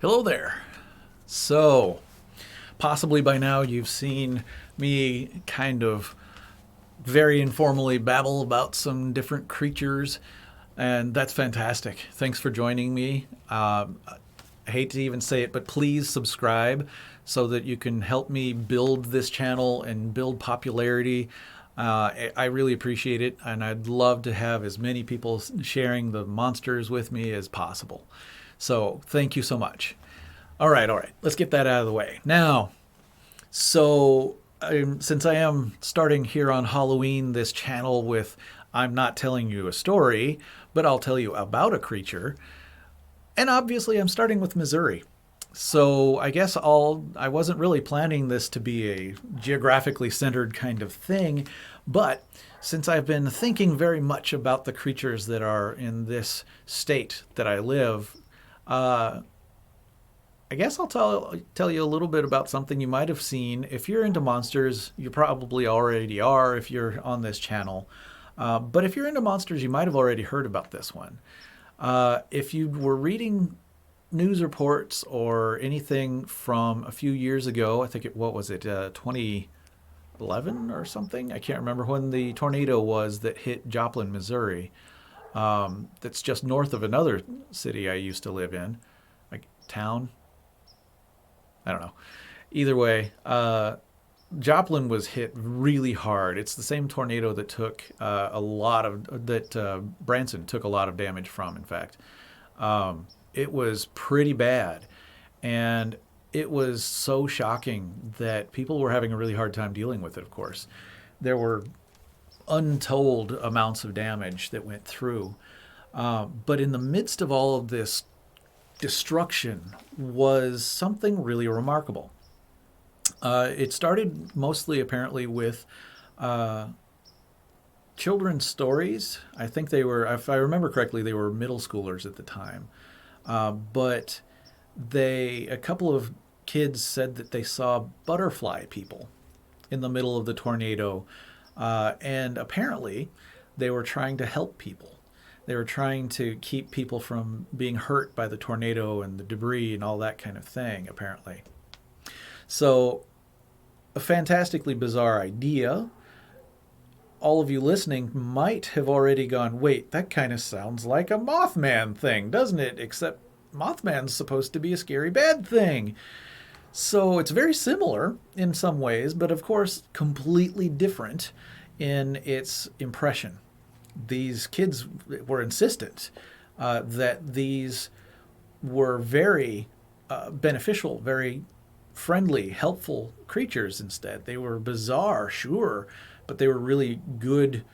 Hello there. So, possibly by now you've seen me kind of very informally babble about some different creatures, and that's fantastic. Thanks for joining me. I hate to even say it, but please subscribe so that you can help me build this channel and build popularity. I really appreciate it, and I'd love to have as many people sharing the monsters with me as possible. So, thank you so much. All right. Let's get that out of the way. Now, since I am starting here on Halloween this channel with I'm not telling you a story, but I'll tell you about a creature. And obviously, I'm starting with Missouri. So I guess I wasn't really planning this to be a geographically centered kind of thing, but since I've been thinking very much about the creatures that are in this state that I live, I guess I'll tell you a little bit about something you might have seen. If you're into monsters, you probably already are if you're on this channel. But if you're into monsters, you might have already heard about this one. If you were reading news reports or anything from a few years ago, I think what was it, 2011 or something? I can't remember when the tornado was that hit Joplin, Missouri. That's just north of another city I used to live in, like town. I don't know. Either way, Joplin was hit really hard. It's the same tornado that took Branson took a lot of damage from. In fact, it was pretty bad, and it was so shocking that people were having a really hard time dealing with it. Of course, there were untold amounts of damage that went through, but in the midst of all of this destruction was something really remarkable. It started mostly apparently with uh, children's stories. I think they were, if I remember correctly, they were middle schoolers at the time. But a couple of kids said that they saw butterfly people in the middle of the tornado. And apparently they were trying to help people. They were trying to keep people from being hurt by the tornado and the debris and all that kind of thing, apparently. So, a fantastically bizarre idea. All of you listening might have already gone, wait, that kind of sounds like a Mothman thing, doesn't it? Except Mothman's supposed to be a scary bad thing. So it's very similar in some ways, but of course, completely different in its impression. These kids were insistent that these were very beneficial, very friendly, helpful creatures instead. They were bizarre, sure, but they were really good,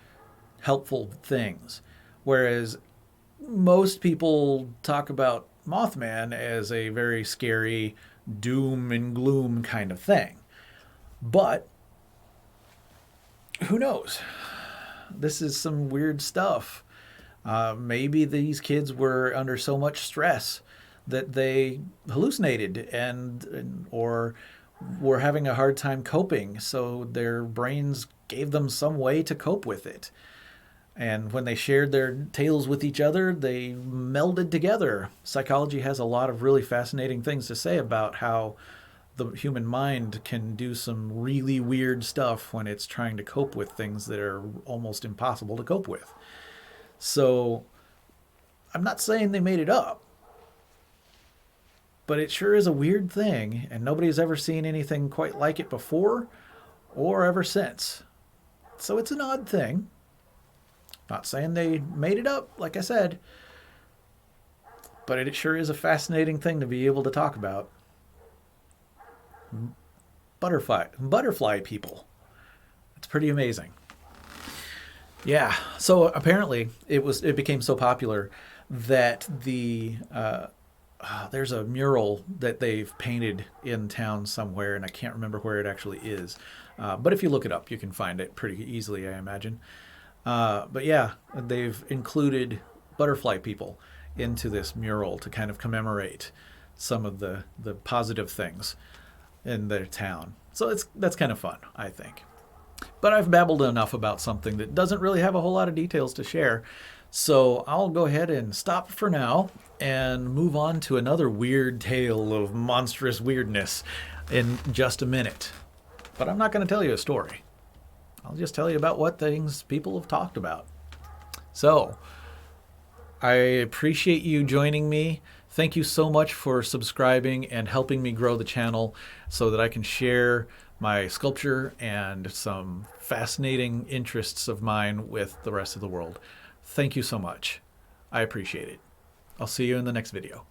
helpful things. Whereas most people talk about Mothman as a very scary, doom and gloom kind of thing. But who knows? This is some weird stuff. Maybe these kids were under so much stress that they hallucinated or were having a hard time coping, so their brains gave them some way to cope with it. And when they shared their tales with each other, they melded together. Psychology has a lot of really fascinating things to say about how the human mind can do some really weird stuff when it's trying to cope with things that are almost impossible to cope with. So I'm not saying they made it up, but it sure is a weird thing, and nobody's ever seen anything quite like it before or ever since. So it's an odd thing. Not saying they made it up, like I said, but it sure is a fascinating thing to be able to talk about. Butterfly people. It's pretty amazing. Yeah. So apparently it became so popular that there's a mural that they've painted in town somewhere, and I can't remember where it actually is. But if you look it up, you can find it pretty easily, I imagine. But yeah, they've included butterfly people into this mural to kind of commemorate some of the positive things in their town. So that's kind of fun, I think. But I've babbled enough about something that doesn't really have a whole lot of details to share. So I'll go ahead and stop for now and move on to another weird tale of monstrous weirdness in just a minute. But I'm not going to tell you a story. I'll just tell you about what things people have talked about. So, I appreciate you joining me. Thank you so much for subscribing and helping me grow the channel so that I can share my sculpture and some fascinating interests of mine with the rest of the world. Thank you so much. I appreciate it. I'll see you in the next video.